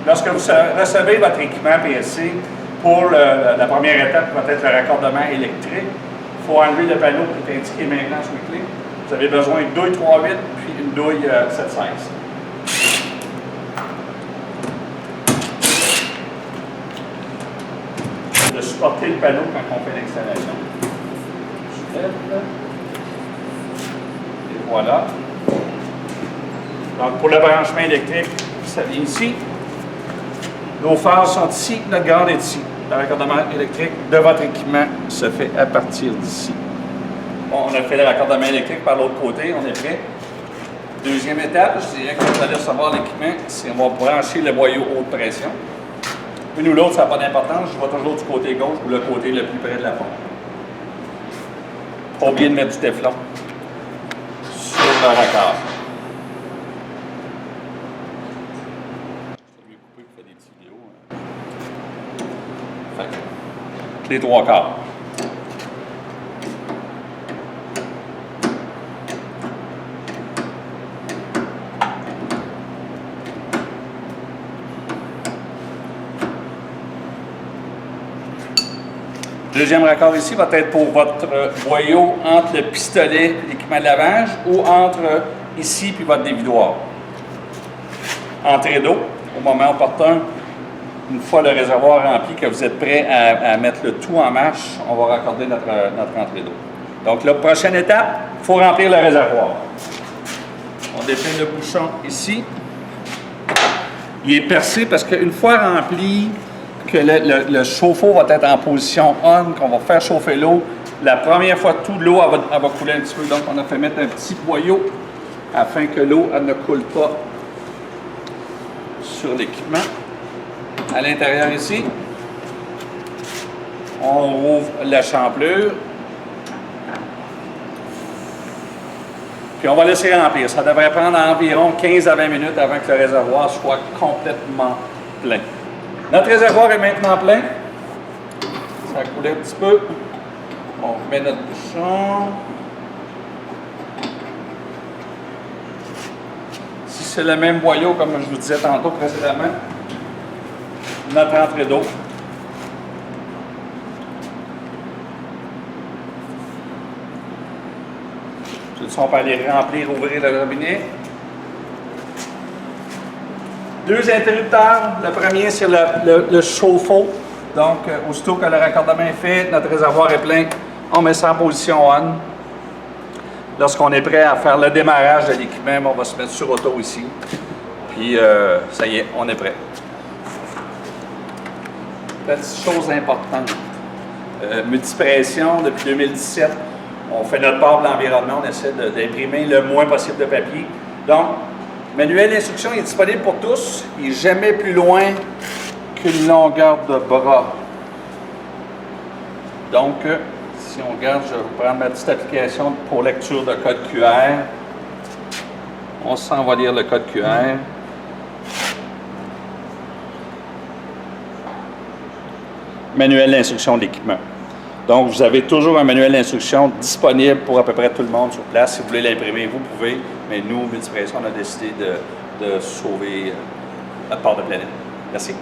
Lorsque vous recevez votre équipement PSC, pour la première étape, peut-être le raccordement électrique, il faut enlever le panneau qui est indiqué maintenant sur les clés. Vous avez besoin d'une douille 3.8 puis une douille 7.16. De supporter le panneau quand on fait l'installation. Et voilà. Donc, pour le branchement électrique, ça vient ici. Nos phares sont ici, notre garde est ici. Le raccordement électrique de votre équipement se fait à partir d'ici. Bon, on a fait le raccordement électrique par l'autre côté, on est prêt. Deuxième étape, je dirais que vous allez recevoir l'équipement, c'est on va brancher le boyau haute pression. Une ou l'autre, ça n'a pas d'importance, je vais toujours du côté gauche ou le côté le plus près de la pompe. Pas oublier de mettre du téflon sur le raccord. Les trois quarts. Deuxième raccord ici va être pour votre boyau entre le pistolet et l'équipement de lavage ou entre ici puis votre dévidoir. Entrée d'eau au moment opportun. Une fois le réservoir rempli, que vous êtes prêt à mettre le tout en marche, on va raccorder notre entrée d'eau. Donc, la prochaine étape, il faut remplir le réservoir. On défait le bouchon ici. Il est percé parce qu'une fois rempli, que le chauffe-eau va être en position on, qu'on va faire chauffer l'eau, la première fois, toute l'eau va couler un petit peu. Donc, on a fait mettre un petit boyau afin que l'eau ne coule pas sur l'équipement. À l'intérieur ici, on ouvre la champlure. Puis on va laisser remplir. Ça devrait prendre environ 15 à 20 minutes avant que le réservoir soit complètement plein. Notre réservoir est maintenant plein. Ça a coulé un petit peu. On remet notre bouchon. Si c'est le même boyau, comme je vous disais tantôt précédemment, notre entrée d'eau. On peut aller remplir, ouvrir le robinet. Deux interrupteurs. Le premier, c'est le chauffe-eau. Donc, aussitôt que le raccordement est fait, notre réservoir est plein, on met ça en position on. Lorsqu'on est prêt à faire le démarrage de l'équipement, on va se mettre sur auto ici. Puis, ça y est, on est prêt. Petite chose importante. Multipression, depuis 2017, on fait notre part de l'environnement, on essaie d'imprimer le moins possible de papier. Donc, le manuel d'instruction est disponible pour tous. Il n'est jamais plus loin qu'une longueur de bras. Donc, si on regarde, je vais vous prendre ma petite application pour lecture de code QR. On s'en va lire le code QR. Manuel d'instruction de l'équipement. Donc, vous avez toujours un manuel d'instruction disponible pour à peu près tout le monde sur place. Si vous voulez l'imprimer, vous pouvez. Mais nous, Multipression, on a décidé de sauver la part de planète. Merci.